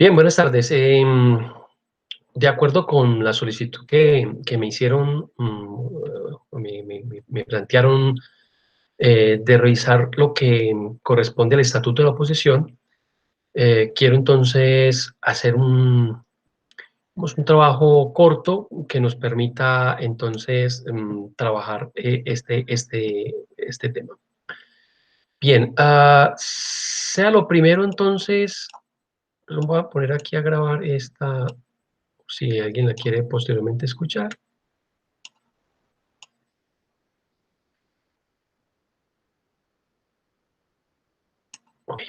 Bien, buenas tardes. De acuerdo con la solicitud que me hicieron, me plantearon de revisar lo que corresponde al estatuto de la oposición, quiero entonces hacer un trabajo corto que nos permita entonces trabajar este tema. Bien, sea lo primero entonces, lo voy a poner aquí a grabar esta. Si alguien la quiere posteriormente escuchar. Ok.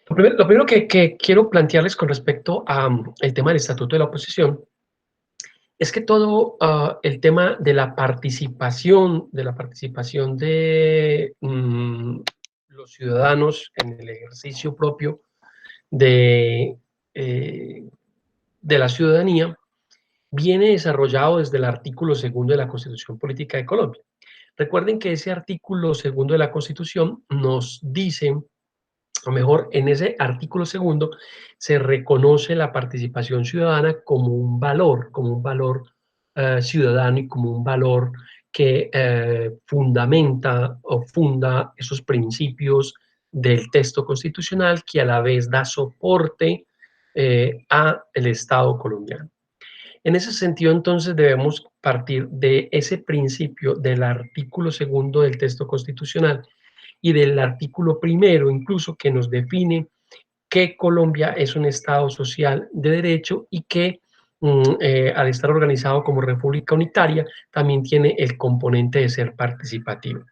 Lo primero que quiero plantearles con respecto a el tema del estatuto de la oposición es que todo el tema de la participación de los ciudadanos en el ejercicio propio de, eh, de la ciudadanía viene desarrollado desde el artículo segundo de la Constitución Política de Colombia. Recuerden que ese artículo segundo de la Constitución nos dice, o mejor, en ese artículo segundo se reconoce la participación ciudadana como un valor ciudadano y como un valor que fundamenta o funda esos principios del texto constitucional que a la vez da soporte a el Estado colombiano. En ese sentido, entonces, debemos partir de ese principio del artículo segundo del texto constitucional y del artículo primero, incluso, que nos define que Colombia es un Estado social de derecho y que al estar organizado como república unitaria, también tiene el componente de ser participativo.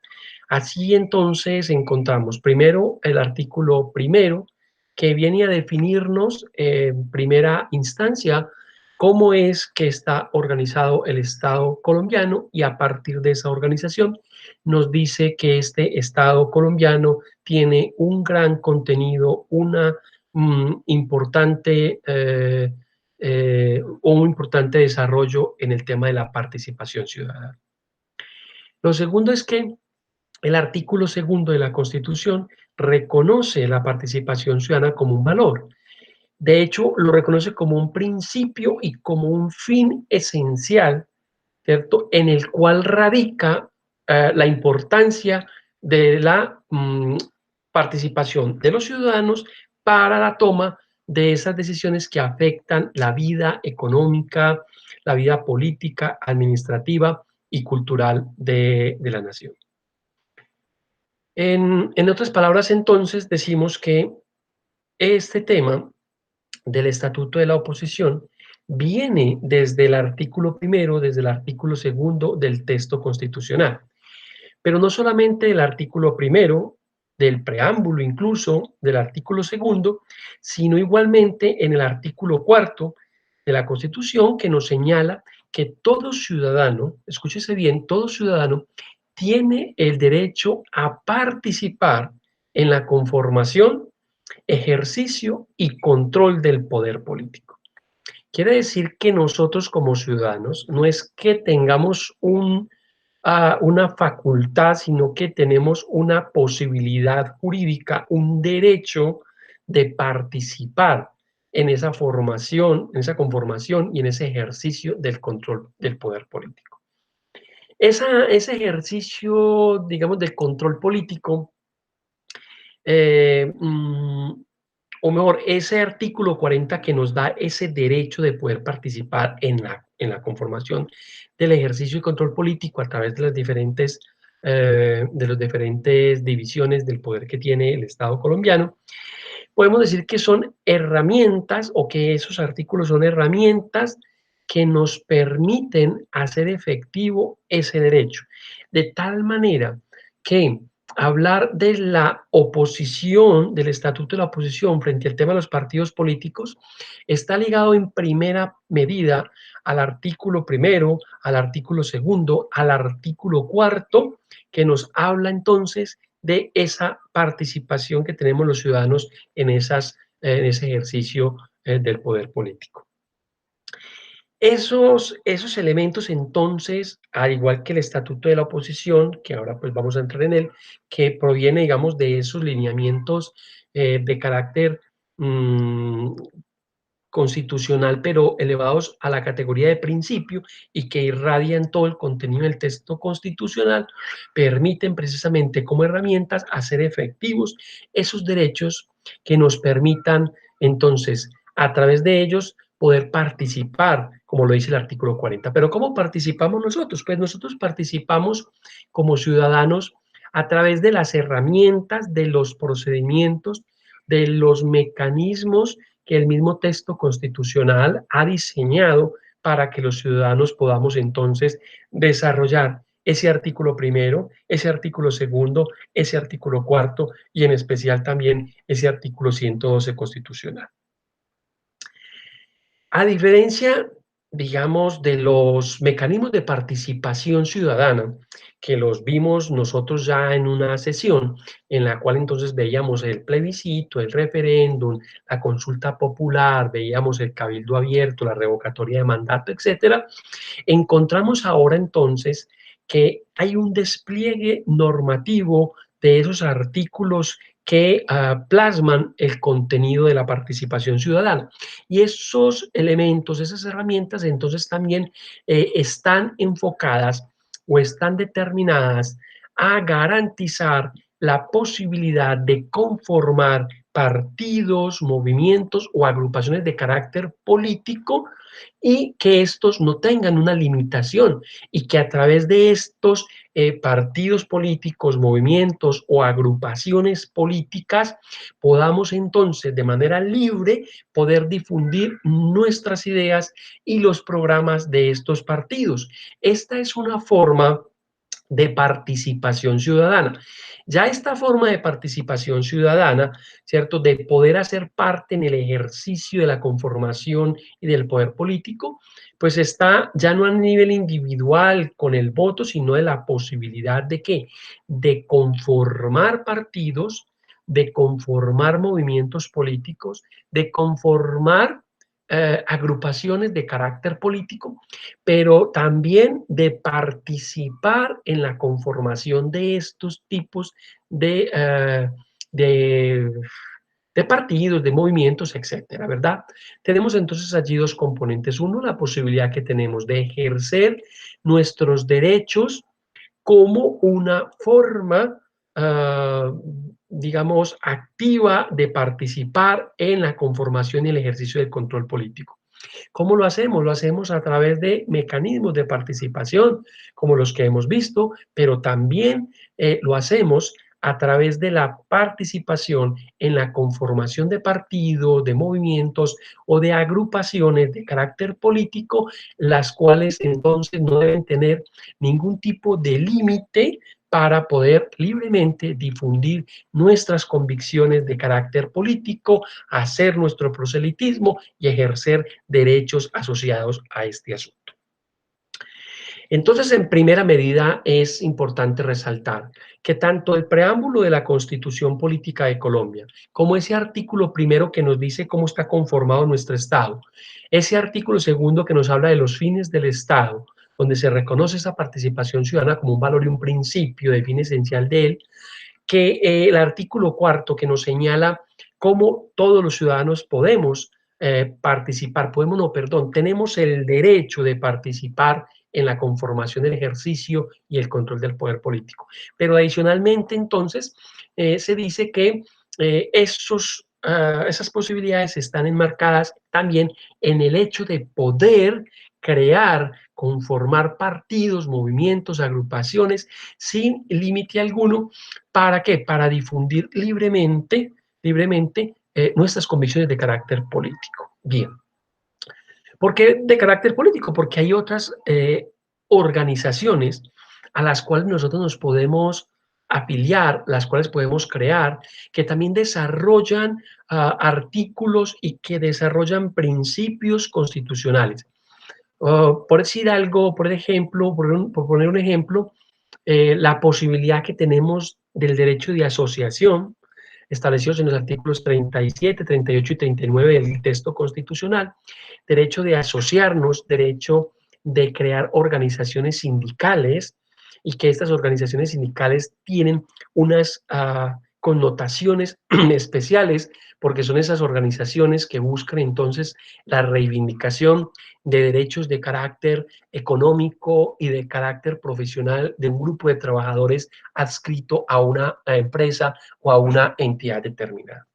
Así entonces encontramos primero el artículo primero, que viene a definirnos en primera instancia cómo es que está organizado el Estado colombiano, y a partir de esa organización nos dice que este Estado colombiano tiene un gran contenido, importante un importante desarrollo en el tema de la participación ciudadana. Lo segundo es que el artículo segundo de la Constitución reconoce la participación ciudadana como un valor. De hecho, lo reconoce como un principio y como un fin esencial, ¿cierto? En el cual radica la importancia de la participación de los ciudadanos para la toma de esas decisiones que afectan la vida económica, la vida política, administrativa y cultural de la nación. En otras palabras, entonces, decimos que este tema del estatuto de la oposición viene desde el artículo primero, desde el artículo segundo del texto constitucional. Pero no solamente el artículo primero, del preámbulo incluso, del artículo segundo, sino igualmente en el artículo cuarto de la Constitución, que nos señala que todo ciudadano, escúchese bien, todo ciudadano tiene el derecho a participar en la conformación, ejercicio y control del poder político. Quiere decir que nosotros como ciudadanos no es que tengamos una facultad, sino que tenemos una posibilidad jurídica, un derecho de participar en esa formación, en esa conformación y en ese ejercicio del control del poder político. Ese ejercicio, digamos, del control político, eh, mm, o mejor, ese artículo 40 que nos da ese derecho de poder participar en la conformación del ejercicio y control político a través de las diferentes divisiones del poder que tiene el Estado colombiano, podemos decir que son herramientas, o que esos artículos son herramientas que nos permiten hacer efectivo ese derecho. De tal manera que hablar de la oposición, del estatuto de la oposición frente al tema de los partidos políticos, está ligado en primera medida al artículo primero, al artículo segundo, al artículo cuarto, que nos habla entonces de esa participación que tenemos los ciudadanos en ese ejercicio del poder político. Esos elementos, entonces, al igual que el estatuto de la oposición, que ahora pues vamos a entrar en él, que proviene, digamos, de esos lineamientos de carácter constitucional, pero elevados a la categoría de principio y que irradian todo el contenido del texto constitucional, permiten precisamente como herramientas hacer efectivos esos derechos que nos permitan entonces a través de ellos poder participar, como lo dice el artículo 40. Pero ¿cómo participamos nosotros? Pues nosotros participamos como ciudadanos a través de las herramientas, de los procedimientos, de los mecanismos que el mismo texto constitucional ha diseñado para que los ciudadanos podamos entonces desarrollar ese artículo primero, ese artículo segundo, ese artículo cuarto y en especial también ese artículo 112 constitucional. A diferencia, digamos, de los mecanismos de participación ciudadana, que los vimos nosotros ya en una sesión, en la cual entonces veíamos el plebiscito, el referéndum, la consulta popular, veíamos el cabildo abierto, la revocatoria de mandato, etcétera, encontramos ahora entonces que hay un despliegue normativo de esos artículos que plasman el contenido de la participación ciudadana. Y esos elementos, esas herramientas, entonces también están enfocadas o están determinadas a garantizar la posibilidad de conformar partidos, movimientos o agrupaciones de carácter político y que estos no tengan una limitación y que a través de estos partidos políticos, movimientos o agrupaciones políticas podamos entonces de manera libre poder difundir nuestras ideas y los programas de estos partidos. Esta es una forma de participación ciudadana. Ya esta forma de participación ciudadana, ¿cierto? De poder hacer parte en el ejercicio de la conformación y del poder político, pues está ya no a nivel individual con el voto, sino de la posibilidad de ¿qué? De conformar partidos, de conformar movimientos políticos, de conformar agrupaciones de carácter político, pero también de participar en la conformación de estos tipos de, de, de partidos, de movimientos, etcétera, ¿verdad? Tenemos entonces allí dos componentes. Uno, la posibilidad que tenemos de ejercer nuestros derechos como una forma, digamos, activa de participar en la conformación y el ejercicio del control político. ¿Cómo lo hacemos? Lo hacemos a través de mecanismos de participación, como los que hemos visto, pero también lo hacemos a través de la participación en la conformación de partidos, de movimientos o de agrupaciones de carácter político, las cuales entonces no deben tener ningún tipo de límite para poder libremente difundir nuestras convicciones de carácter político, hacer nuestro proselitismo y ejercer derechos asociados a este asunto. Entonces, en primera medida, es importante resaltar que tanto el preámbulo de la Constitución Política de Colombia, como ese artículo primero que nos dice cómo está conformado nuestro Estado, ese artículo segundo que nos habla de los fines del Estado, donde se reconoce esa participación ciudadana como un valor y un principio de fin esencial de él, que el artículo cuarto que nos señala cómo todos los ciudadanos podemos participar, podemos, no, perdón, tenemos el derecho de participar en la conformación del ejercicio y el control del poder político. Pero adicionalmente, entonces, se dice que esas posibilidades están enmarcadas también en el hecho de poder crear, conformar partidos, movimientos, agrupaciones, sin límite alguno. ¿Para qué? Para difundir libremente nuestras convicciones de carácter político. Bien. ¿Por qué de carácter político? Porque hay otras organizaciones a las cuales nosotros nos podemos afiliar, las cuales podemos crear, que también desarrollan artículos y que desarrollan principios constitucionales. Por decir algo, por ejemplo, por poner un ejemplo, la posibilidad que tenemos del derecho de asociación, establecidos en los artículos 37, 38 y 39 del texto constitucional, derecho de asociarnos, derecho de crear organizaciones sindicales y que estas organizaciones sindicales tienen unas connotaciones especiales, porque son esas organizaciones que buscan entonces la reivindicación de derechos de carácter económico y de carácter profesional de un grupo de trabajadores adscrito a una empresa o a una entidad determinada.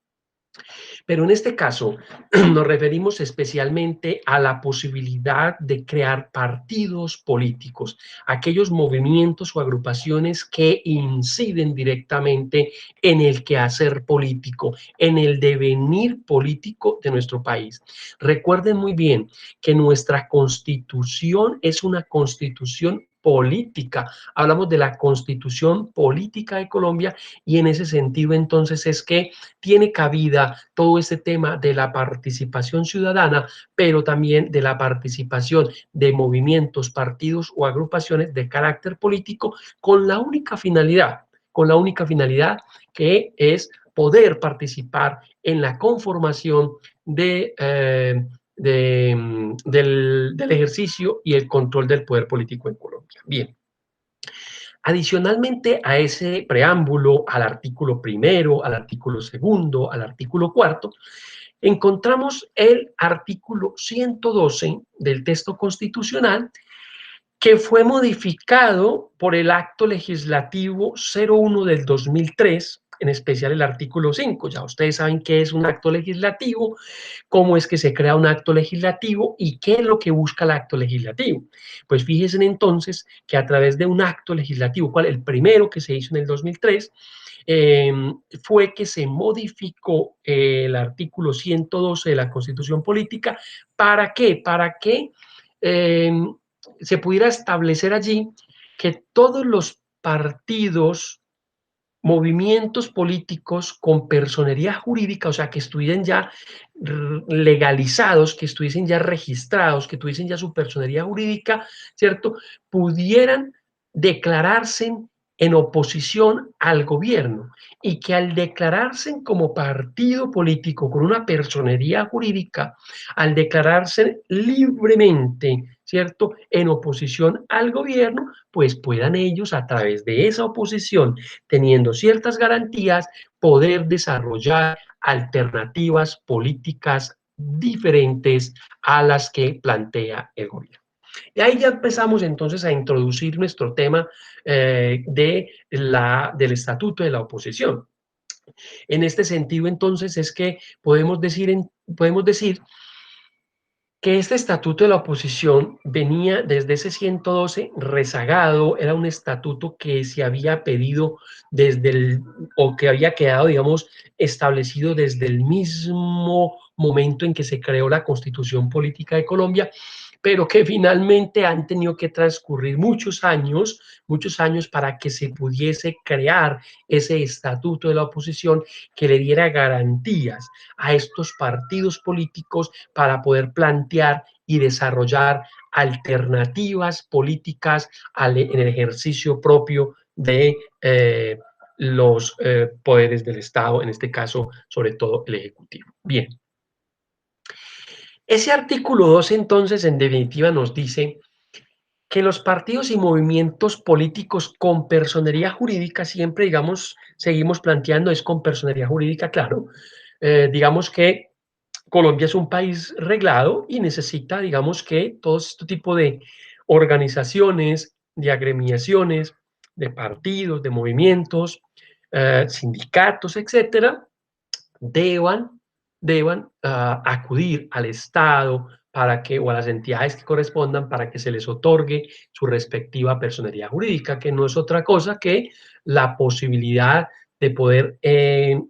Pero en este caso nos referimos especialmente a la posibilidad de crear partidos políticos, aquellos movimientos o agrupaciones que inciden directamente en el quehacer político, en el devenir político de nuestro país. Recuerden muy bien que nuestra constitución es una constitución política. Hablamos de la constitución política de Colombia y en ese sentido entonces es que tiene cabida todo este tema de la participación ciudadana, pero también de la participación de movimientos, partidos o agrupaciones de carácter político con la única finalidad que es poder participar en la conformación del ejercicio y el control del poder político en Colombia. Bien. Adicionalmente a ese preámbulo, al artículo primero, al artículo segundo, al artículo cuarto, encontramos el artículo 112 del texto constitucional que fue modificado por el acto legislativo 01 del 2003, en especial el artículo 5. Ya ustedes saben qué es un acto legislativo, cómo es que se crea un acto legislativo y qué es lo que busca el acto legislativo. Pues fíjense entonces que a través de un acto legislativo, ¿cuál? El primero que se hizo en el 2003, fue que se modificó el artículo 112 de la Constitución Política. ¿Para qué? Para que se pudiera establecer allí que todos los partidos, movimientos políticos con personería jurídica, o sea, que estuviesen ya legalizados, que estuviesen ya registrados, que tuviesen ya su personería jurídica, ¿cierto? Pudieran declararse en oposición al gobierno y que al declararse como partido político con una personería jurídica, al declararse libremente, ¿cierto?, en oposición al gobierno, pues puedan ellos a través de esa oposición, teniendo ciertas garantías, poder desarrollar alternativas políticas diferentes a las que plantea el gobierno. Y ahí ya empezamos entonces a introducir nuestro tema del estatuto de la oposición. En este sentido, entonces, es que podemos decir que este estatuto de la oposición venía desde ese 112 rezagado, era un estatuto que se había pedido o que había quedado, digamos, establecido desde el mismo momento en que se creó la Constitución Política de Colombia, pero que finalmente han tenido que transcurrir muchos años para que se pudiese crear ese estatuto de la oposición que le diera garantías a estos partidos políticos para poder plantear y desarrollar alternativas políticas en el ejercicio propio de los poderes del Estado, en este caso, sobre todo el Ejecutivo. Bien. Ese artículo 2, entonces, en definitiva, nos dice que los partidos y movimientos políticos con personería jurídica, siempre, digamos, seguimos planteando, es con personería jurídica, claro. Digamos que Colombia es un país reglado y necesita, digamos, que todo este tipo de organizaciones, de agremiaciones, de partidos, de movimientos, sindicatos, etcétera, deban, acudir al Estado para que, o a las entidades que correspondan para que se les otorgue su respectiva personería jurídica, que no es otra cosa que la posibilidad de poder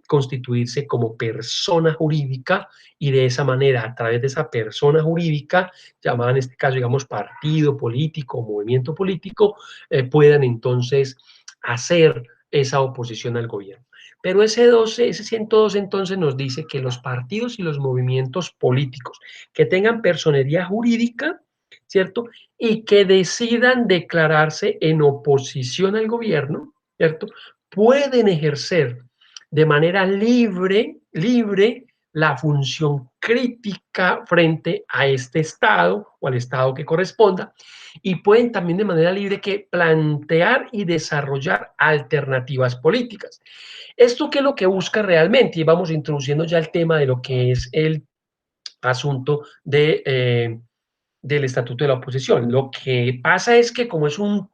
constituirse como persona jurídica y de esa manera, a través de esa persona jurídica, llamada en este caso, digamos, partido político, movimiento político, puedan entonces hacer esa oposición al gobierno. Pero ese 112 entonces nos dice que los partidos y los movimientos políticos que tengan personería jurídica, ¿cierto? Y que decidan declararse en oposición al gobierno, ¿cierto? Pueden ejercer de manera libre la función crítica frente a este Estado o al Estado que corresponda, y pueden también de manera libre que plantear y desarrollar alternativas políticas. ¿Esto qué es lo que busca realmente? Y vamos introduciendo ya el tema de lo que es el asunto del estatuto de la oposición. Lo que pasa es que como es un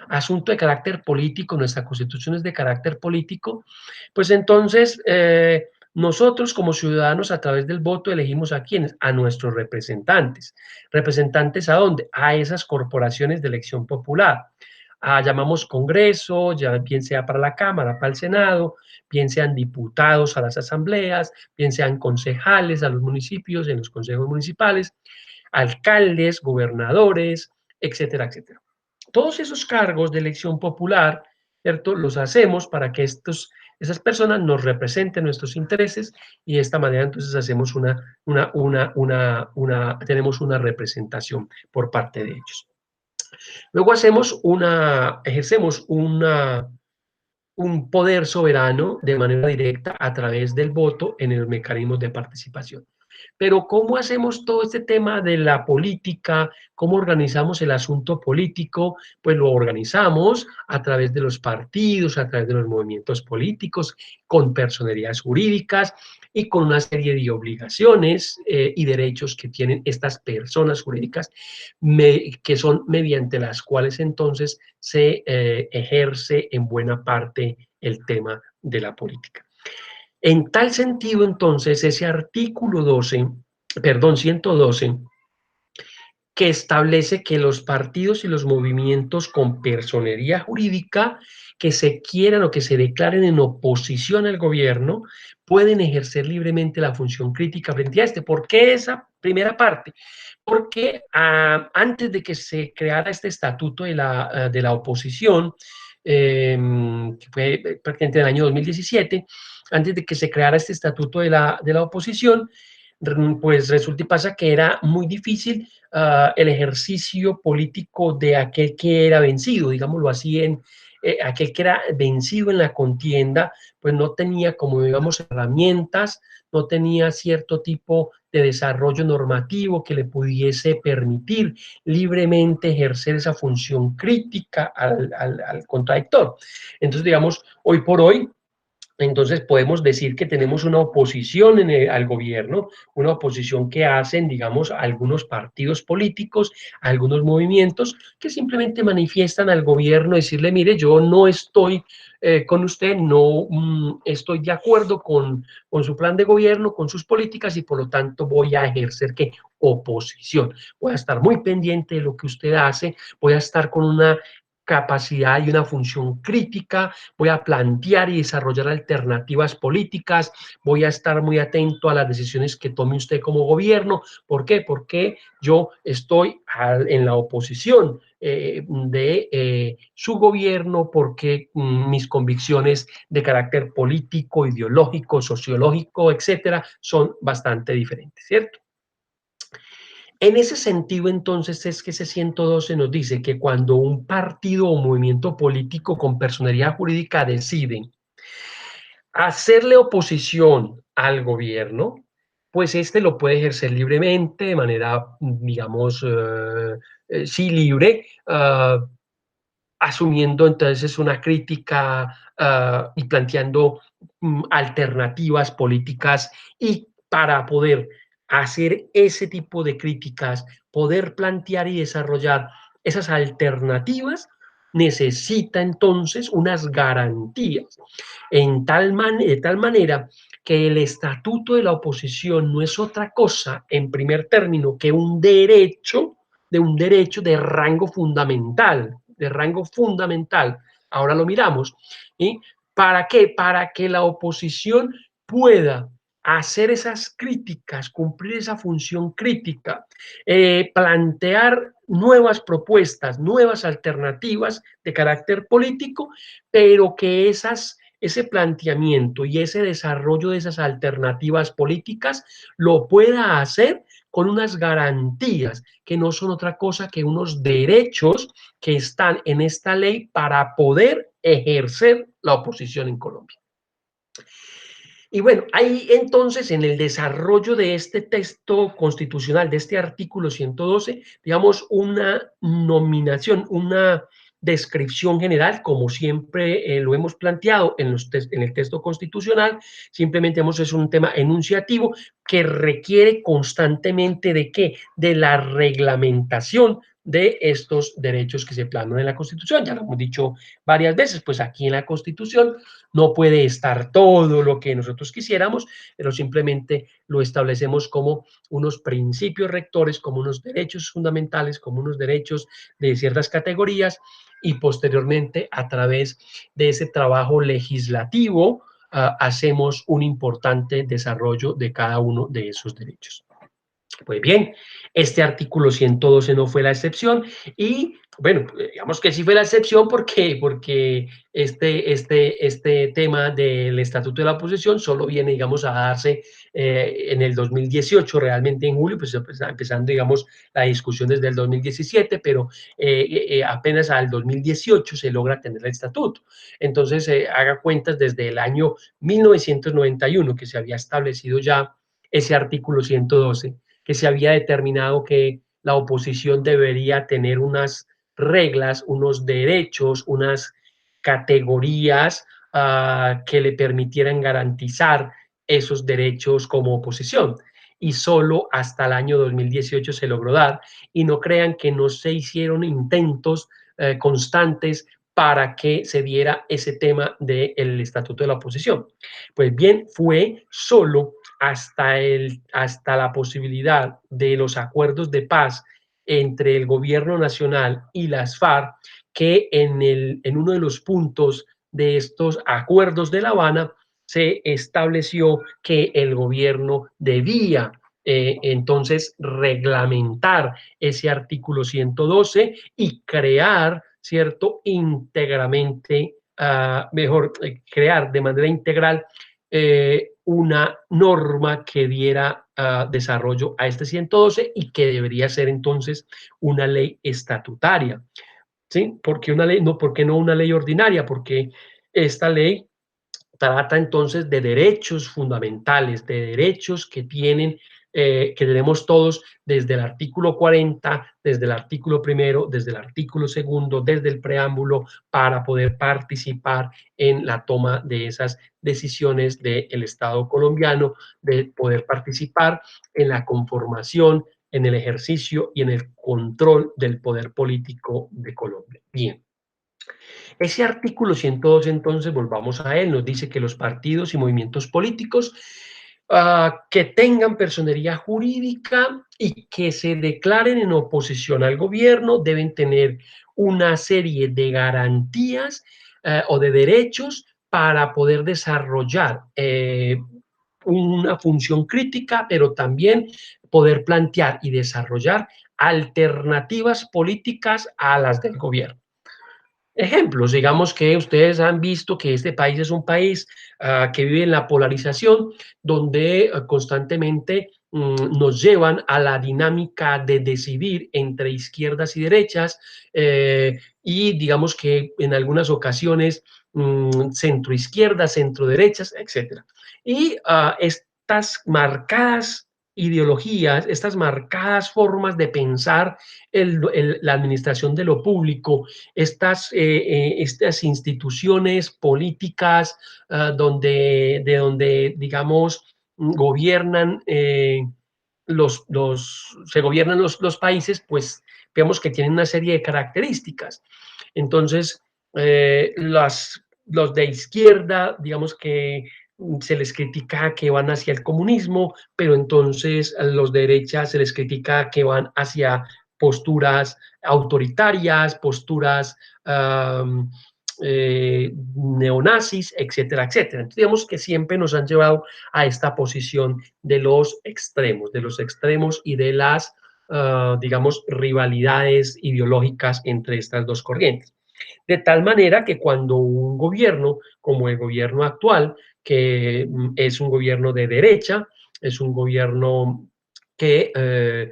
asunto de carácter político, nuestra constitución es de carácter político, pues entonces nosotros como ciudadanos a través del voto elegimos a quienes, a nuestros representantes. ¿Representantes a dónde? A esas corporaciones de elección popular. Llamamos Congreso, ya bien sea para la Cámara, para el Senado, bien sean diputados a las asambleas, bien sean concejales a los municipios, en los consejos municipales, alcaldes, gobernadores, etcétera, etcétera. Todos esos cargos de elección popular, ¿cierto? Los hacemos para que esas personas nos representen nuestros intereses y de esta manera entonces hacemos tenemos una representación por parte de ellos. Luego ejercemos un poder soberano de manera directa a través del voto en los mecanismos de participación. Pero ¿cómo hacemos todo este tema de la política? ¿Cómo organizamos el asunto político? Pues lo organizamos a través de los partidos, a través de los movimientos políticos, con personerías jurídicas y con una serie de obligaciones y derechos que tienen estas personas jurídicas, que son mediante las cuales entonces se ejerce en buena parte el tema de la política. En tal sentido, entonces, ese artículo 12, perdón, 112, que establece que los partidos y los movimientos con personería jurídica que se quieran o que se declaren en oposición al gobierno pueden ejercer libremente la función crítica frente a este. ¿Por qué esa primera parte? Porque antes de que se creara este estatuto de la oposición, que fue prácticamente en el año 2017, antes de que se creara este estatuto de la oposición, pues resulta y pasa que era muy difícil el ejercicio político de aquel que era vencido, digámoslo así, aquel que era vencido en la contienda, pues no tenía como digamos herramientas, no tenía cierto tipo de desarrollo normativo que le pudiese permitir libremente ejercer esa función crítica al contradictor. Entonces, digamos, hoy por hoy, entonces podemos decir que tenemos una oposición al gobierno, una oposición que hacen, digamos, algunos partidos políticos, algunos movimientos que simplemente manifiestan al gobierno, decirle, mire, yo no estoy con usted, no estoy de acuerdo con su plan de gobierno, con sus políticas y por lo tanto voy a ejercer ¿qué? Oposición. Voy a estar muy pendiente de lo que usted hace, voy a estar con una capacidad y una función crítica, voy a plantear y desarrollar alternativas políticas, voy a estar muy atento a las decisiones que tome usted como gobierno. ¿Por qué? Porque yo estoy en la oposición de su gobierno, porque mis convicciones de carácter político, ideológico, sociológico, etcétera, son bastante diferentes, ¿cierto? En ese sentido, entonces, es que ese 112 nos dice que cuando un partido o movimiento político con personalidad jurídica decide hacerle oposición al gobierno, pues este lo puede ejercer libremente, de manera, digamos, sí, libre, asumiendo entonces una crítica y planteando alternativas políticas y para poder hacer ese tipo de críticas, poder plantear y desarrollar esas alternativas, necesita entonces unas garantías de tal manera que el estatuto de la oposición no es otra cosa, en primer término, que un derecho de rango fundamental, de rango fundamental. Ahora lo miramos. ¿Y para qué? Para que la oposición pueda hacer esas críticas, cumplir esa función crítica, plantear nuevas propuestas, nuevas alternativas de carácter político, pero que ese planteamiento y ese desarrollo de esas alternativas políticas lo pueda hacer con unas garantías que no son otra cosa que unos derechos que están en esta ley para poder ejercer la oposición en Colombia. Y bueno, ahí entonces en el desarrollo de este texto constitucional, de este artículo 112, digamos, una nominación, una descripción general, como siempre lo hemos planteado en el texto constitucional, simplemente es un tema enunciativo que requiere constantemente de qué? De la reglamentación de estos derechos que se plasman en la Constitución. Ya lo hemos dicho varias veces, pues aquí en la Constitución no puede estar todo lo que nosotros quisiéramos, pero simplemente lo establecemos como unos principios rectores, como unos derechos fundamentales, como unos derechos de ciertas categorías y posteriormente a través de ese trabajo legislativo hacemos un importante desarrollo de cada uno de esos derechos. Pues bien, este artículo 112 no fue la excepción y bueno, digamos que sí fue la excepción porque este tema del Estatuto de la Oposición solo viene, digamos, a darse en el 2018, realmente en julio, pues empezando, digamos, la discusión desde el 2017, pero apenas al 2018 se logra tener el Estatuto. Entonces, haga cuentas desde el año 1991 que se había establecido ya ese artículo 112, que se había determinado que la oposición debería tener unas reglas, unos derechos, unas categorías que le permitieran garantizar esos derechos como oposición. Y solo hasta el año 2018 se logró dar. Y no crean que no se hicieron intentos constantes para que se diera ese tema del Estatuto de la Oposición. Pues bien, fue solo hasta la posibilidad de los acuerdos de paz entre el gobierno nacional y las FARC, que en uno de los puntos de estos acuerdos de La Habana se estableció que el gobierno debía entonces reglamentar ese artículo 112 y crear, ¿cierto?, íntegramente, crear de manera integral una norma que diera desarrollo a este 112 y que debería ser entonces una ley estatutaria. ¿Sí? ¿Por qué una ley? No, ¿por qué no una ley ordinaria? Porque esta ley trata entonces de derechos fundamentales, de derechos que tienen, que tenemos todos desde el artículo 40, desde el artículo primero, desde el artículo segundo, desde el preámbulo, para poder participar en la toma de esas decisiones del Estado colombiano, de poder participar en la conformación, en el ejercicio y en el control del poder político de Colombia. Bien. Ese artículo 102, entonces, volvamos a él, nos dice que los partidos y movimientos políticos que tengan personería jurídica y que se declaren en oposición al gobierno deben tener una serie de garantías o de derechos para poder desarrollar una función crítica, pero también poder plantear y desarrollar alternativas políticas a las del gobierno. Ejemplos, digamos que ustedes han visto que este país es un país que vive en la polarización, donde constantemente nos llevan a la dinámica de decidir entre izquierdas y derechas, y digamos que en algunas ocasiones centro izquierda, centro derechas, etcétera. Y estas marcadas ideologías, estas marcadas formas de pensar la administración de lo público, estas instituciones políticas donde, digamos, gobiernan, se gobiernan los países, pues vemos que tienen una serie de características. Entonces, los de izquierda, digamos que se les critica que van hacia el comunismo, pero entonces a los de derecha se les critica que van hacia posturas autoritarias, posturas neonazis, etcétera, etcétera. Entonces, digamos que siempre nos han llevado a esta posición de los extremos y de las, digamos, rivalidades ideológicas entre estas dos corrientes. De tal manera que cuando un gobierno, como el gobierno actual, que es un gobierno de derecha, es un gobierno que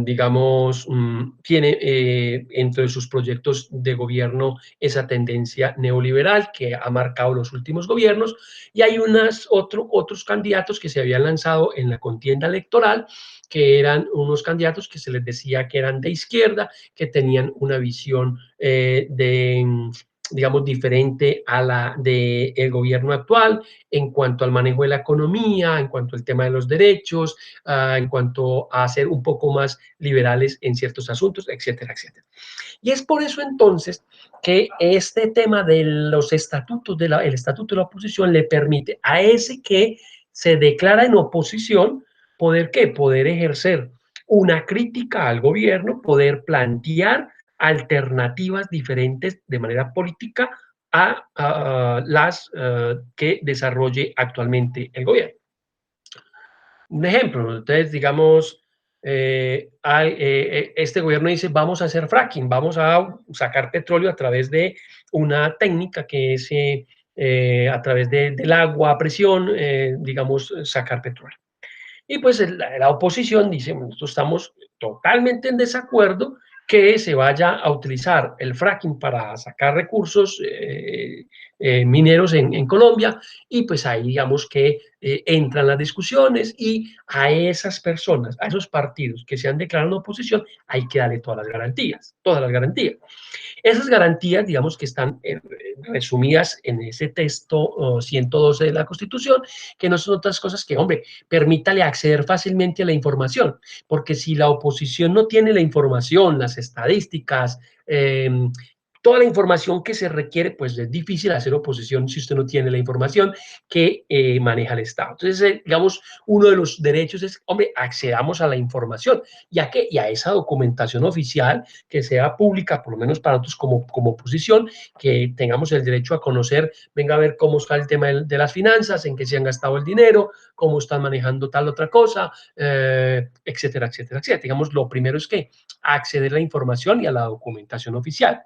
digamos, tiene entre sus proyectos de gobierno esa tendencia neoliberal que ha marcado los últimos gobiernos, y hay otros candidatos que se habían lanzado en la contienda electoral, que eran unos candidatos que se les decía que eran de izquierda, que tenían una visión digamos, diferente a la del gobierno actual en cuanto al manejo de la economía, en cuanto al tema de los derechos, en cuanto a ser un poco más liberales en ciertos asuntos, etcétera, etcétera. Y es por eso entonces que este tema de los estatutos, el estatuto de la oposición le permite a ese que se declara en oposición poder, ¿qué? Poder ejercer una crítica al gobierno, poder plantear alternativas diferentes de manera política a las que desarrolle actualmente el gobierno. Un ejemplo, entonces, digamos, este gobierno dice, vamos a hacer fracking, vamos a sacar petróleo a través de una técnica que es a través del agua a presión, digamos, sacar petróleo. Y pues la oposición dice, nosotros estamos totalmente en desacuerdo que se vaya a utilizar el fracking para sacar recursos mineros en Colombia, y pues ahí digamos que entran las discusiones, y a esas personas, a esos partidos que se han declarado en oposición, hay que darle todas las garantías, todas las garantías. Esas garantías, digamos que están resumidas en ese texto 112 de la Constitución, que no son otras cosas que, hombre, permítale acceder fácilmente a la información, porque si la oposición no tiene la información, las estadísticas, toda la información que se requiere, pues es difícil hacer oposición si usted no tiene la información que maneja el Estado. Entonces, digamos, uno de los derechos es, hombre, accedamos a la información, ya que, y a esa documentación oficial que sea pública, por lo menos para nosotros como oposición, que tengamos el derecho a conocer, venga a ver cómo está el tema de las finanzas, en qué se han gastado el dinero, cómo están manejando tal otra cosa, etcétera, etcétera, etcétera. Digamos, lo primero es que acceder a la información y a la documentación oficial.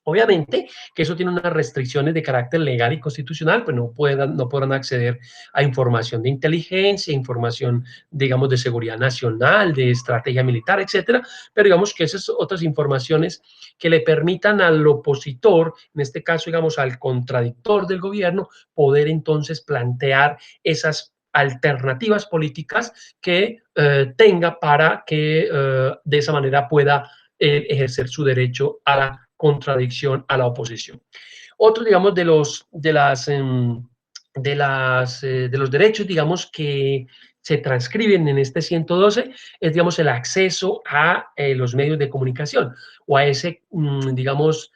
Obviamente que eso tiene unas restricciones de carácter legal y constitucional, pues no podrán acceder a información de inteligencia, información, digamos, de seguridad nacional, de estrategia militar, etcétera, pero digamos que esas otras informaciones que le permitan al opositor, en este caso, digamos, al contradictor del gobierno, poder entonces plantear esas alternativas políticas que tenga para que de esa manera pueda ejercer su derecho a la contradicción, a la oposición. Otro, digamos, de los derechos, digamos, que se transcriben en este 112 es, digamos, el acceso a los medios de comunicación, o a ese, digamos,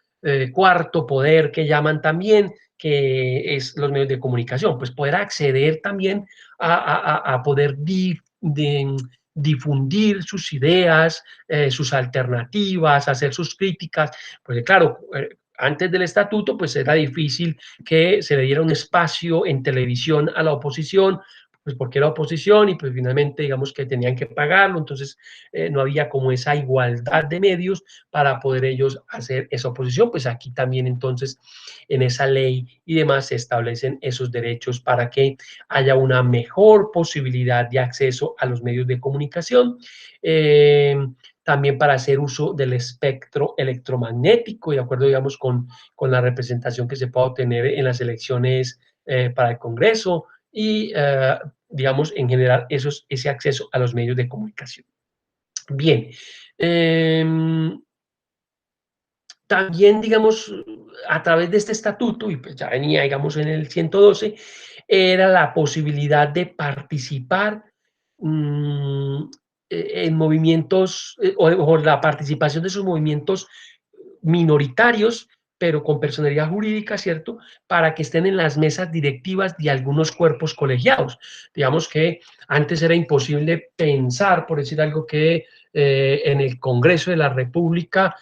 cuarto poder que llaman también, que es los medios de comunicación, pues poder acceder también a poder difundir sus ideas, sus alternativas, hacer sus críticas, porque claro, antes del estatuto, pues era difícil que se le diera un espacio en televisión a la oposición, pues porque era oposición, y pues finalmente digamos que tenían que pagarlo, entonces no había como esa igualdad de medios para poder ellos hacer esa oposición. Pues aquí también entonces en esa ley y demás se establecen esos derechos para que haya una mejor posibilidad de acceso a los medios de comunicación. También para hacer uso del espectro electromagnético, de acuerdo, digamos, con la representación que se pueda obtener en las elecciones para el Congreso, y, digamos, en general, ese acceso a los medios de comunicación. Bien. También, digamos, a través de este estatuto, y pues ya venía, digamos, en el 112, era la posibilidad de participar mm, en movimientos, o la participación de esos movimientos minoritarios, pero con personalidad jurídica, ¿cierto? Para que estén en las mesas directivas de algunos cuerpos colegiados. Digamos que antes era imposible pensar, por decir algo, que en el Congreso de la República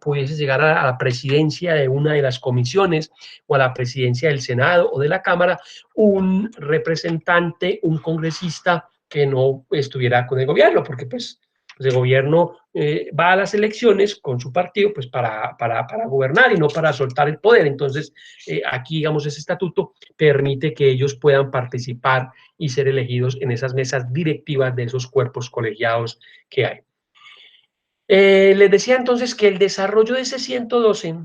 pudiese llegar a la presidencia de una de las comisiones, o a la presidencia del Senado o de la Cámara, un representante, un congresista que no estuviera con el gobierno, porque pues Pues el gobierno va a las elecciones con su partido pues para gobernar y no para soltar el poder. Entonces, aquí, digamos, ese estatuto permite que ellos puedan participar y ser elegidos en esas mesas directivas de esos cuerpos colegiados que hay. Les decía entonces que el desarrollo de ese 112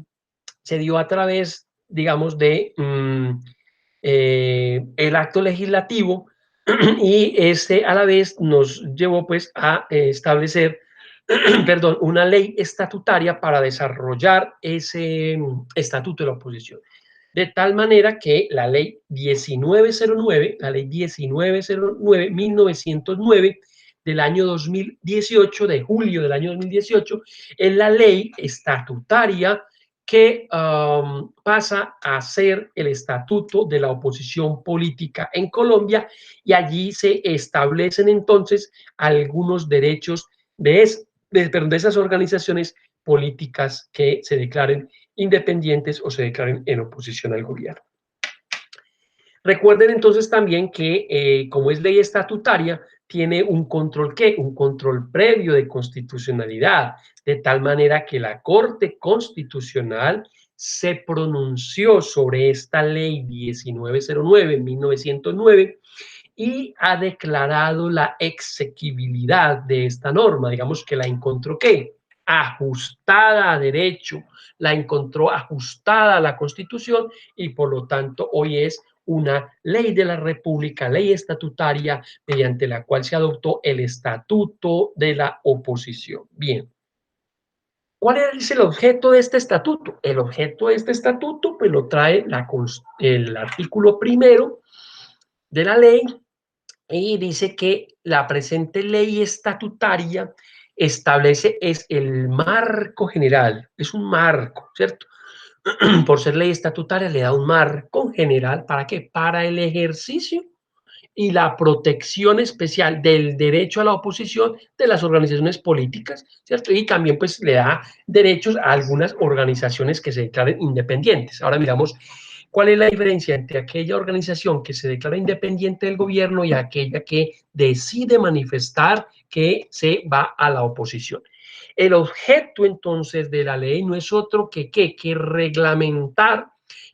se dio a través, digamos, de el acto legislativo y este a la vez nos llevó pues a establecer, perdón, una ley estatutaria para desarrollar ese estatuto de la oposición. De tal manera que la ley 1909, la ley 1909, 1909 del año 2018, de julio del año 2018, es la ley estatutaria que pasa a ser el estatuto de la oposición política en Colombia y allí se establecen entonces algunos derechos de esas organizaciones políticas que se declaren independientes o se declaren en oposición al gobierno. Recuerden entonces también que como es ley estatutaria, tiene un control ¿qué? Un control previo de constitucionalidad, de tal manera que la Corte Constitucional se pronunció sobre esta ley 1909, 1909, y ha declarado la exequibilidad de esta norma, digamos que la encontró ¿qué? Ajustada a derecho, la encontró ajustada a la Constitución y por lo tanto hoy es una ley de la República, ley estatutaria, mediante la cual se adoptó el estatuto de la oposición. Bien. ¿Cuál es el objeto de este estatuto? El objeto de este estatuto, pues lo trae el artículo primero de la ley y dice que la presente ley estatutaria establece es el marco general, es un marco, ¿cierto? Por ser ley estatutaria le da un marco general, ¿para qué? Para el ejercicio y la protección especial del derecho a la oposición de las organizaciones políticas, ¿cierto? Y también pues le da derechos a algunas organizaciones que se declaren independientes. Ahora miramos cuál es la diferencia entre aquella organización que se declara independiente del gobierno y aquella que decide manifestar que se va a la oposición. El objeto entonces de la ley no es otro que reglamentar,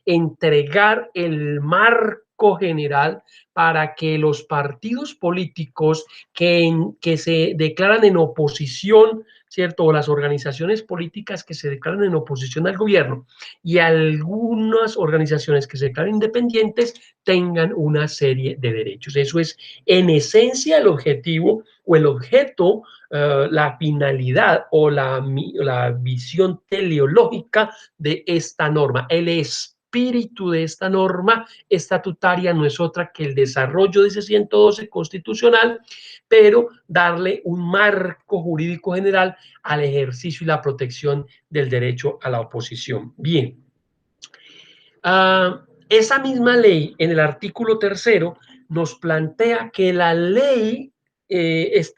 entregar el marco general para que los partidos políticos que se declaran en oposición, ¿cierto? O las organizaciones políticas que se declaran en oposición al gobierno y algunas organizaciones que se declaran independientes tengan una serie de derechos. Eso es en esencia el objetivo o el objeto, la finalidad o la visión teleológica de esta norma. El espíritu de esta norma estatutaria no es otra que el desarrollo de ese 112 constitucional, pero darle un marco jurídico general al ejercicio y la protección del derecho a la oposición. Bien. Esa misma ley, en el artículo tercero, nos plantea que la ley,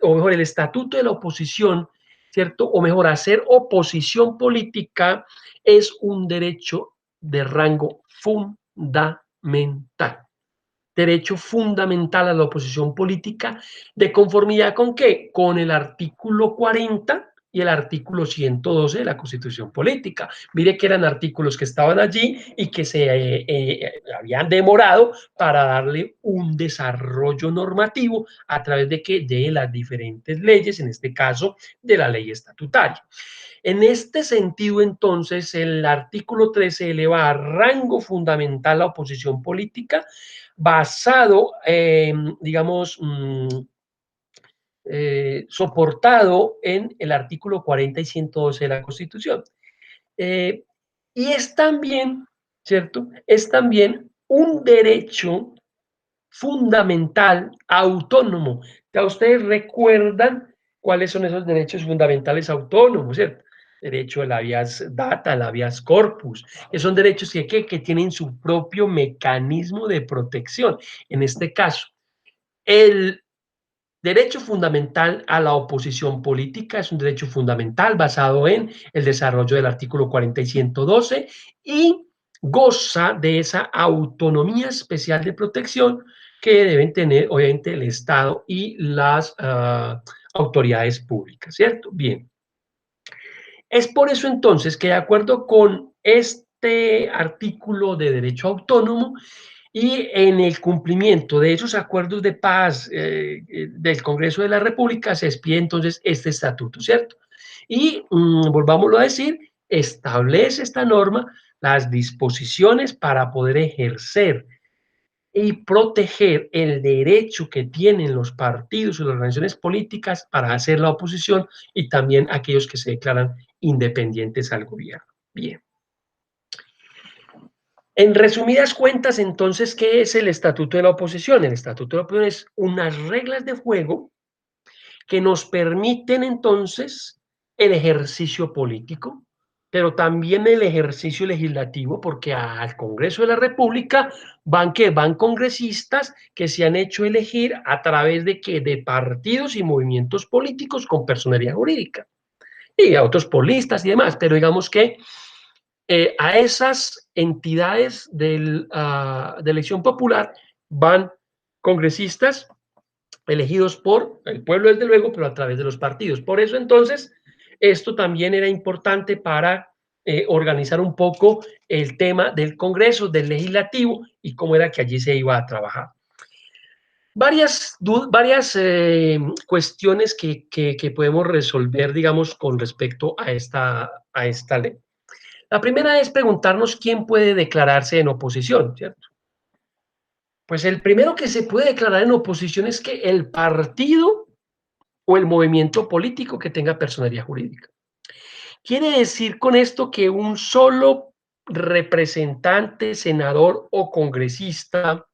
o mejor, el estatuto de la oposición, ¿cierto? O mejor, hacer oposición política es un derecho de rango fundamental. Derecho fundamental a la oposición política, ¿de conformidad con qué? Con el artículo 40 y el artículo 112 de la Constitución Política. Mire que eran artículos que estaban allí y que se habían demorado para darle un desarrollo normativo a través de que de las diferentes leyes, en este caso de la ley estatutaria. En este sentido, entonces, el artículo 13 eleva a rango fundamental la oposición política basado, digamos, soportado en el artículo 40 y 112 de la Constitución. Eh, y es también, ¿cierto? Es también un derecho fundamental autónomo. Ya ustedes recuerdan cuáles son esos derechos fundamentales autónomos, ¿cierto? Derecho al habeas data, al habeas corpus, que son derechos que tienen su propio mecanismo de protección. En este caso, el derecho fundamental a la oposición política es un derecho fundamental basado en el desarrollo del artículo 40 y 112 y goza de esa autonomía especial de protección que deben tener obviamente el Estado y las autoridades públicas, ¿cierto? Bien. Es por eso entonces que de acuerdo con este artículo de derecho autónomo y en el cumplimiento de esos acuerdos de paz del Congreso de la República se expide entonces este estatuto, ¿cierto? Y volvámoslo a decir, establece esta norma las disposiciones para poder ejercer y proteger el derecho que tienen los partidos y las organizaciones políticas para hacer la oposición y también aquellos que se declaran independientes al gobierno. Bien. En resumidas cuentas, entonces, ¿qué es el Estatuto de la Oposición? El Estatuto de la Oposición es unas reglas de juego que nos permiten entonces el ejercicio político, pero también el ejercicio legislativo, porque al Congreso de la República van congresistas que se han hecho elegir a través de qué, de partidos y movimientos políticos con personería jurídica y a otros polistas y demás, pero digamos que a esas entidades de elección popular van congresistas elegidos por el pueblo, desde luego, pero a través de los partidos. Por eso, entonces, esto también era importante para organizar un poco el tema del Congreso, del Legislativo y cómo era que allí se iba a trabajar. Varias cuestiones que podemos resolver, digamos, con respecto a esta ley. La primera es preguntarnos quién puede declararse en oposición, ¿cierto? Pues el primero que se puede declarar en oposición es que el partido o el movimiento político que tenga personería jurídica. Quiere decir con esto que un solo representante, senador o congresista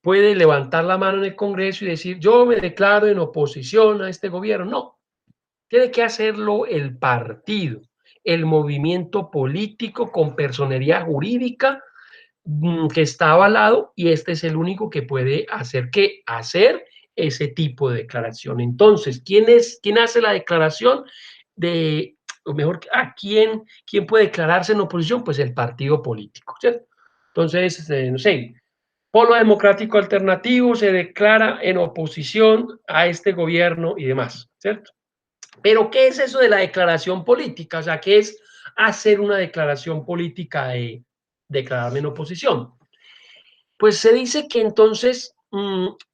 puede levantar la mano en el Congreso y decir, yo me declaro en oposición a este gobierno. No, tiene que hacerlo el partido, el movimiento político con personería jurídica que está avalado y este es el único que puede hacer ese tipo de declaración. Entonces, ¿quién hace la declaración de, o mejor, quién puede declararse en oposición? Pues el partido político, ¿cierto? Entonces, no sé, Polo Democrático Alternativo se declara en oposición a este gobierno y demás, ¿cierto? Pero, ¿qué es eso de la declaración política? O sea, ¿qué es hacer una declaración política de declararme en oposición? Pues se dice que entonces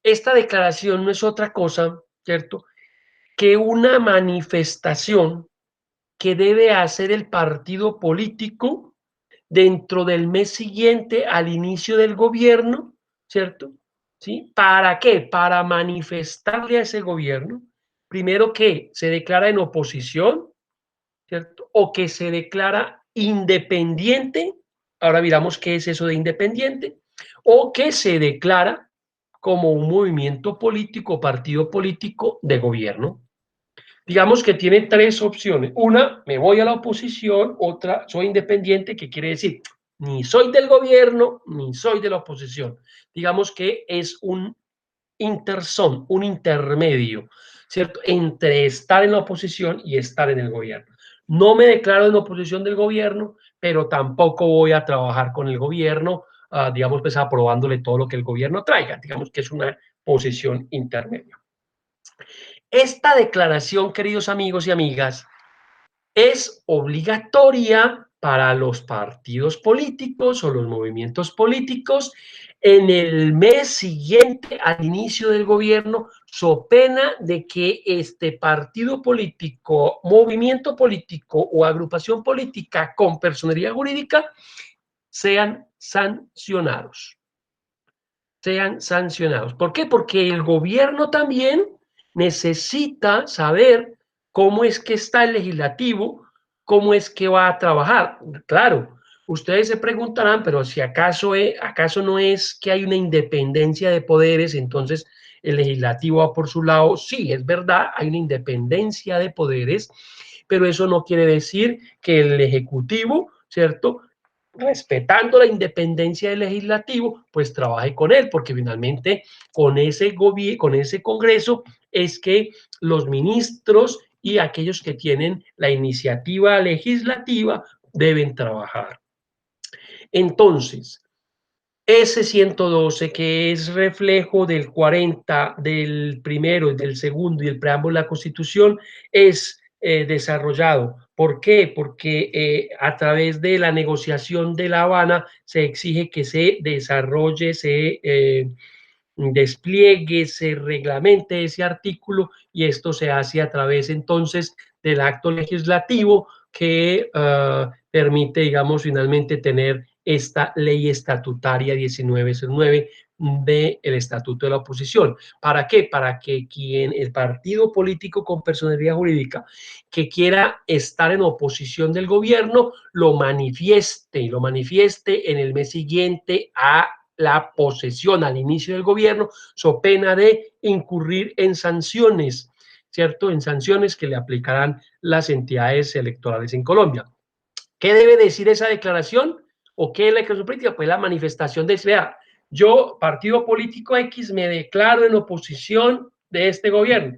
esta declaración no es otra cosa, ¿cierto? Que una manifestación que debe hacer el partido político dentro del mes siguiente al inicio del gobierno, ¿cierto? ¿Sí? ¿Para qué? Para manifestarle a ese gobierno, primero que se declara en oposición, ¿cierto? O que se declara independiente, ahora miramos qué es eso de independiente, o que se declara como un movimiento político, partido político de gobierno. Digamos que tiene tres opciones. Una, me voy a la oposición, otra, soy independiente, que quiere decir, ni soy del gobierno, ni soy de la oposición. Digamos que es un interson, un intermedio, ¿cierto? Entre estar en la oposición y estar en el gobierno. No me declaro en oposición del gobierno, pero tampoco voy a trabajar con el gobierno, digamos, pues aprobándole todo lo que el gobierno traiga. Digamos que es una posición intermedia. Esta declaración, queridos amigos y amigas, es obligatoria para los partidos políticos o los movimientos políticos en el mes siguiente al inicio del gobierno, so pena de que este partido político, movimiento político o agrupación política con personería jurídica sean sancionados. Sean sancionados. ¿Por qué? Porque el gobierno también necesita saber cómo es que está el legislativo, cómo es que va a trabajar. Claro, ustedes se preguntarán, pero si acaso no es que hay una independencia de poderes, entonces el legislativo va por su lado. Sí, es verdad, hay una independencia de poderes, pero eso no quiere decir que el ejecutivo, ¿cierto? Respetando la independencia del legislativo, pues trabaje con él, porque finalmente con ese Congreso es que los ministros y aquellos que tienen la iniciativa legislativa deben trabajar. Entonces, Ese 112, que es reflejo del 40, del primero, del segundo y el preámbulo de la Constitución, es desarrollado. ¿Por qué? Porque a través de la negociación de La Habana se exige que se desarrolle, se despliegue, se reglamente ese artículo y esto se hace a través entonces del acto legislativo que permite, digamos, finalmente tener esta ley estatutaria 1909 del Estatuto de la Oposición. ¿Para qué? Para que el partido político con personalidad jurídica que quiera estar en oposición del gobierno lo manifieste en el mes siguiente a la posesión al inicio del gobierno, so pena de incurrir en sanciones, ¿cierto? En sanciones que le aplicarán las entidades electorales en Colombia. ¿Qué debe decir esa declaración? ¿O qué es la declaración política? Pues la manifestación de, vea, yo, partido político X, me declaro en oposición de este gobierno.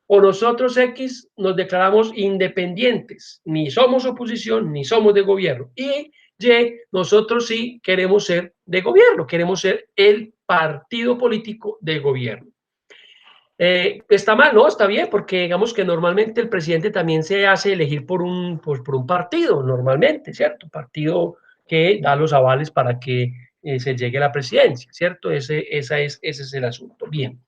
O nosotros X nos declaramos independientes, ni somos oposición, ni somos de gobierno. Y Y, nosotros sí queremos ser de gobierno, queremos ser el partido político de gobierno. Está mal, ¿no? Está bien, porque digamos que normalmente el presidente también se hace elegir por un partido, normalmente, ¿cierto? Partido que da los avales para que se llegue a la presidencia, ¿cierto? Ese es el asunto. Bien.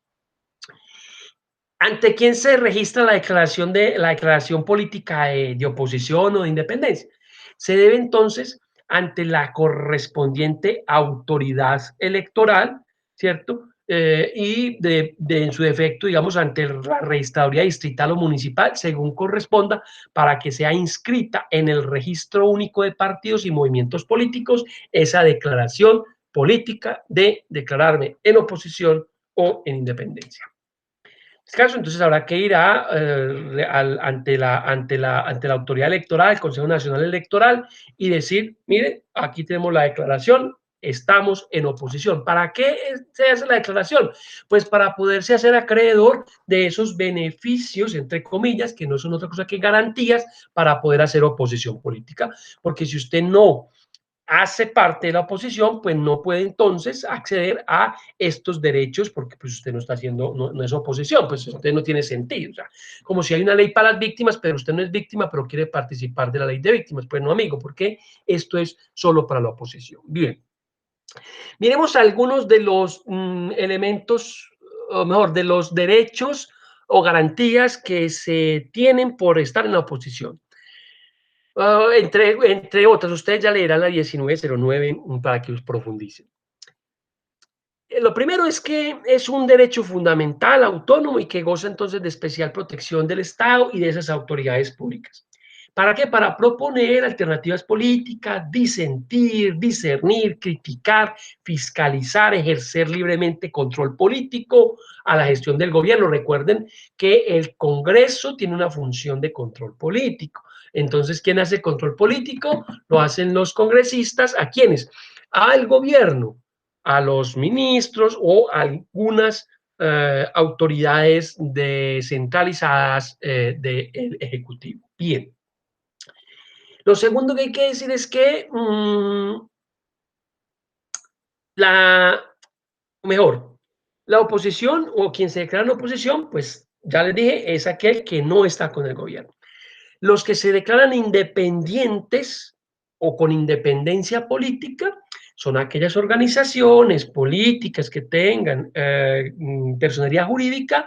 ¿Ante quién se registra la declaración política de oposición o de independencia? Se debe entonces ante la correspondiente autoridad electoral, ¿cierto? En su defecto, digamos, ante la registraduría distrital o municipal, según corresponda, para que sea inscrita en el registro único de partidos y movimientos políticos esa declaración política de declararme en oposición o en independencia caso, entonces habrá que ir ante la autoridad electoral, el Consejo Nacional Electoral, y decir, mire, aquí tenemos la declaración, estamos en oposición. ¿Para qué se hace la declaración? Pues para poderse hacer acreedor de esos beneficios, entre comillas, que no son otra cosa que garantías para poder hacer oposición política. Porque si usted no hace parte de la oposición, pues no puede entonces acceder a estos derechos porque pues usted no está haciendo, no es oposición, pues usted no tiene sentido. O sea, como si hay una ley para las víctimas, pero usted no es víctima, pero quiere participar de la ley de víctimas. Pues no, amigo, porque esto es solo para la oposición. Bien, miremos algunos de los elementos, o mejor, de los derechos o garantías que se tienen por estar en la oposición. Entre otras, ustedes ya leerán la 1909 para que los profundicen. Lo primero es que es un derecho fundamental, autónomo y que goza entonces de especial protección del Estado y de esas autoridades públicas. ¿Para qué? Para proponer alternativas políticas, disentir, discernir, criticar, fiscalizar, ejercer libremente control político a la gestión del gobierno. Recuerden que el Congreso tiene una función de control político. Entonces, ¿quién hace control político? Lo hacen los congresistas. ¿A quiénes? Al gobierno, a los ministros o a algunas autoridades descentralizadas del Ejecutivo. Bien. Lo segundo que hay que decir es que la, mejor, la oposición o quien se declara en oposición, pues ya les dije, es aquel que no está con el gobierno. Los que se declaran independientes o con independencia política son aquellas organizaciones políticas que tengan personería jurídica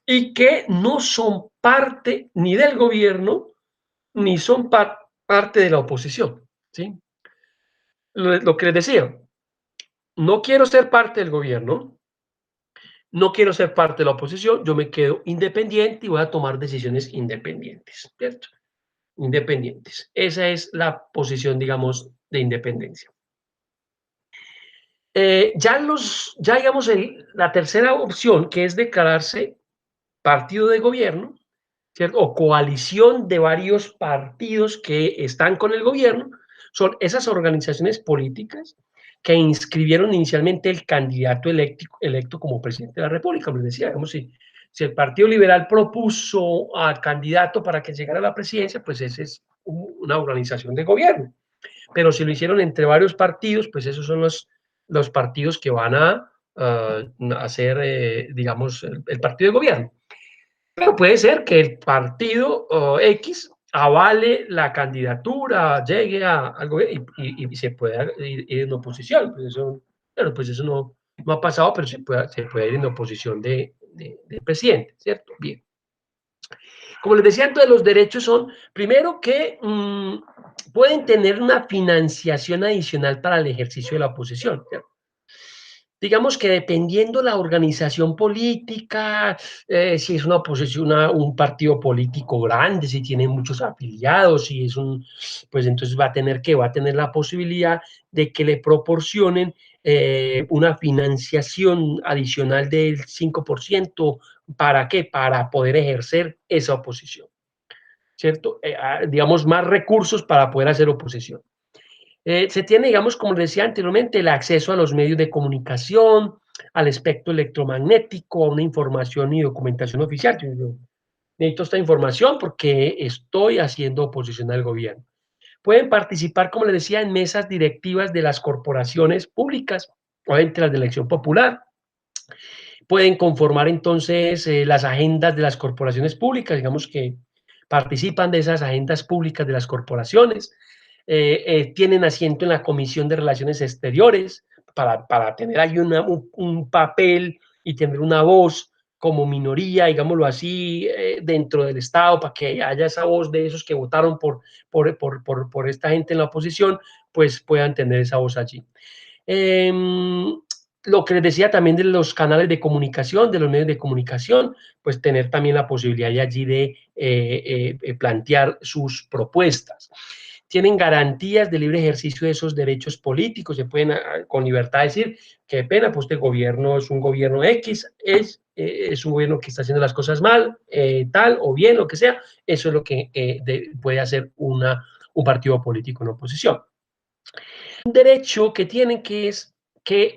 y que no son parte ni del gobierno ni son parte de la oposición. ¿Sí? Lo que les decía, no quiero ser parte del gobierno, no quiero ser parte de la oposición, yo me quedo independiente y voy a tomar decisiones independientes, ¿cierto? Independientes. Esa es la posición, digamos, de independencia. Ya digamos, la tercera opción, que es declararse partido de gobierno, ¿cierto? O coalición de varios partidos que están con el gobierno, son esas organizaciones políticas que inscribieron inicialmente el candidato electo como presidente de la República. Como les decía, digamos, si el Partido Liberal propuso al candidato para que llegara a la presidencia, pues esa es una organización de gobierno. Pero si lo hicieron entre varios partidos, pues esos son los partidos que van a hacer, digamos, el partido de gobierno. Pero puede ser que el partido X avale la candidatura, llegue al gobierno y se pueda ir en oposición. Pues eso, claro, pues eso no ha pasado, pero se puede ir en oposición del presidente, ¿cierto? Bien. Como les decía, entonces los derechos son, primero, que pueden tener una financiación adicional para el ejercicio de la oposición, ¿cierto? Digamos que dependiendo la organización política, si es una oposición, un partido político grande, si tiene muchos afiliados, si es pues entonces va a tener la posibilidad de que le proporcionen una financiación adicional del 5%. ¿Para qué? Para poder ejercer esa oposición, ¿cierto? Digamos, más recursos para poder hacer oposición. Se tiene, digamos, como decía anteriormente, el acceso a los medios de comunicación, al espectro electromagnético, a una información y documentación oficial. Yo necesito esta información porque estoy haciendo oposición al gobierno. Pueden participar, como les decía, en mesas directivas de las corporaciones públicas, obviamente las de elección popular. Pueden conformar entonces las agendas de las corporaciones públicas, digamos que participan de esas agendas públicas de las corporaciones. Tienen asiento en la Comisión de Relaciones Exteriores para tener ahí un papel y tener una voz como minoría, digámoslo así, dentro del Estado, para que haya esa voz de esos que votaron por esta gente en la oposición, pues puedan tener esa voz allí. Eh, lo que les decía también de los canales de comunicación, de los medios de comunicación, pues tener también la posibilidad de allí de plantear sus propuestas. Tienen garantías de libre ejercicio de esos derechos políticos, se pueden con libertad decir, qué pena, pues este gobierno es un gobierno X, es un gobierno que está haciendo las cosas mal, tal o bien, lo que sea, eso es lo que puede hacer un partido político en oposición. Un derecho que tienen que es que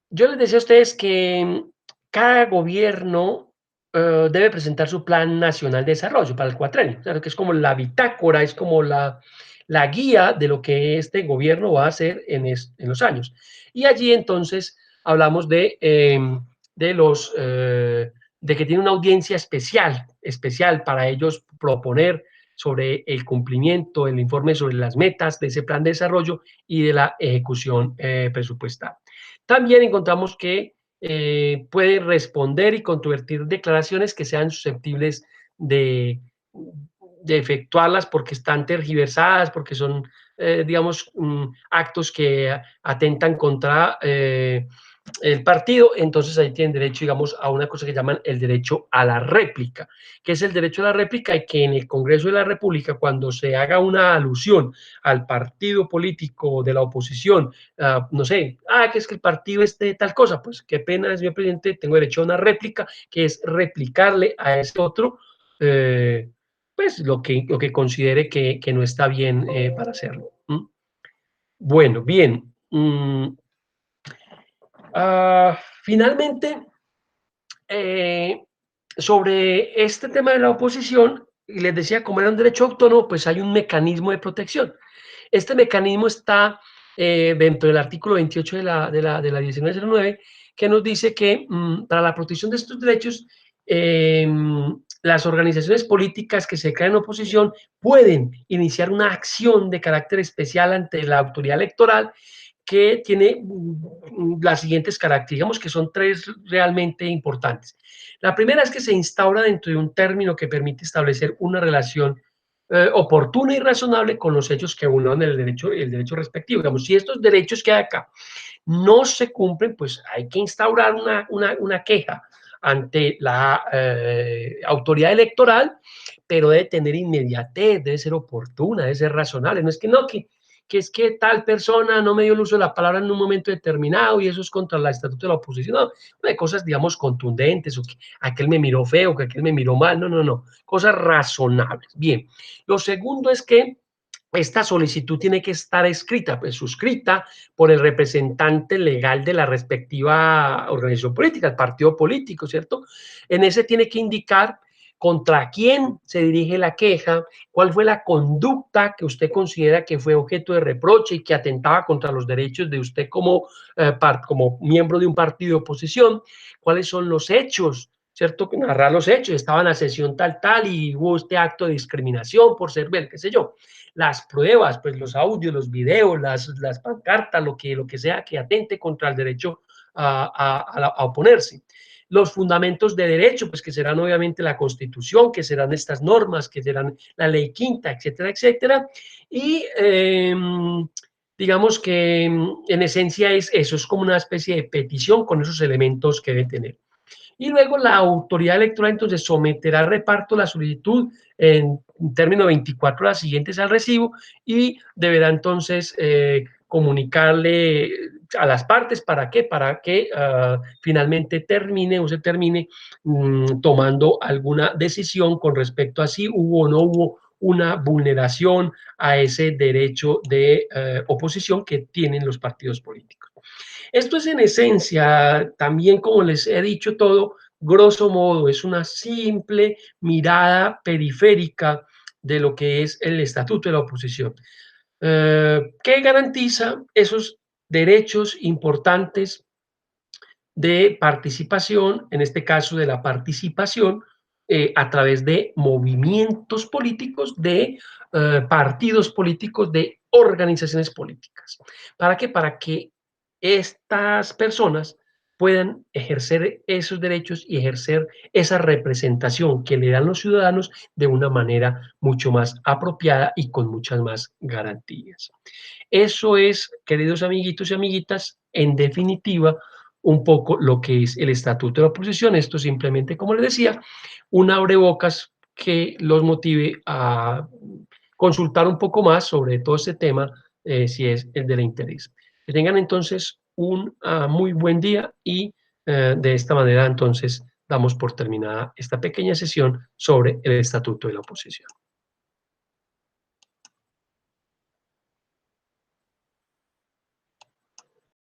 yo les decía a ustedes que cada gobierno debe presentar su plan nacional de desarrollo para el cuatrenio, claro que es como la bitácora, es como la guía de lo que este gobierno va a hacer en los años. Y allí entonces hablamos de que tiene una audiencia especial para ellos proponer sobre el cumplimiento, el informe sobre las metas de ese plan de desarrollo y de la ejecución presupuestal. También encontramos que puede responder y controvertir declaraciones que sean susceptibles de, de efectuarlas porque están tergiversadas, porque son, digamos, actos que atentan contra el partido, entonces ahí tienen derecho, digamos, a una cosa que llaman el derecho a la réplica. ¿Qué es el derecho a la réplica? Y que en el Congreso de la República, cuando se haga una alusión al partido político de la oposición, no sé, que es que el partido esté tal cosa, pues qué pena, señor presidente, tengo derecho a una réplica, que es replicarle a ese otro, pues lo que considere que no está bien para hacerlo. Bueno, bien. Finalmente, sobre este tema de la oposición, y les decía, como era un derecho autónomo, pues hay un mecanismo de protección. Este mecanismo está dentro del artículo 28 de la 1909, que nos dice que para la protección de estos derechos, las organizaciones políticas que se crean en oposición pueden iniciar una acción de carácter especial ante la autoridad electoral que tiene las siguientes características, digamos que son tres realmente importantes. La primera es que se instaura dentro de un término que permite establecer una relación oportuna y razonable con los hechos que unan el derecho respectivo. Digamos, si estos derechos que hay acá no se cumplen, pues hay que instaurar una queja ante la autoridad electoral, pero debe tener inmediatez, debe ser oportuna, debe ser razonable. No es que es que tal persona no me dio el uso de la palabra en un momento determinado y eso es contra el estatuto de la oposición. No, hay cosas, digamos, contundentes, o que aquel me miró feo, que aquel me miró mal. No. Cosas razonables. Bien. Lo segundo es que esta solicitud tiene que estar escrita, pues suscrita por el representante legal de la respectiva organización política, el partido político, ¿cierto? En ese tiene que indicar contra quién se dirige la queja, cuál fue la conducta que usted considera que fue objeto de reproche y que atentaba contra los derechos de usted como miembro de un partido de oposición, cuáles son los hechos, ¿cierto? Narrar los hechos, estaba en la sesión tal, y hubo este acto de discriminación por ser, qué sé yo. Las pruebas, pues los audios, los videos, las pancartas, lo que sea que atente contra el derecho a oponerse. Los fundamentos de derecho, pues que serán obviamente la Constitución, que serán estas normas, que serán la ley quinta, etcétera, etcétera. Y digamos que en esencia es eso, es como una especie de petición con esos elementos que debe tener. Y luego la autoridad electoral entonces someterá al reparto la solicitud en términos de 24 horas siguientes al recibo y deberá entonces comunicarle a las partes para qué, finalmente termine o se termine tomando alguna decisión con respecto a si hubo o no hubo una vulneración a ese derecho de oposición que tienen los partidos políticos. Esto es en esencia, también como les he dicho todo, grosso modo, es una simple mirada periférica de lo que es el estatuto de la oposición, que garantiza esos derechos importantes de participación, en este caso de la participación a través de movimientos políticos, de partidos políticos, de organizaciones políticas. ¿Para qué? Para que estas personas puedan ejercer esos derechos y ejercer esa representación que le dan los ciudadanos de una manera mucho más apropiada y con muchas más garantías. Eso es, queridos amiguitos y amiguitas, en definitiva, un poco lo que es el estatuto de la oposición. Esto simplemente, como les decía, un abrebocas que los motive a consultar un poco más sobre todo este tema, si es el de la interés. Que tengan entonces un muy buen día y de esta manera entonces damos por terminada esta pequeña sesión sobre el estatuto de la oposición.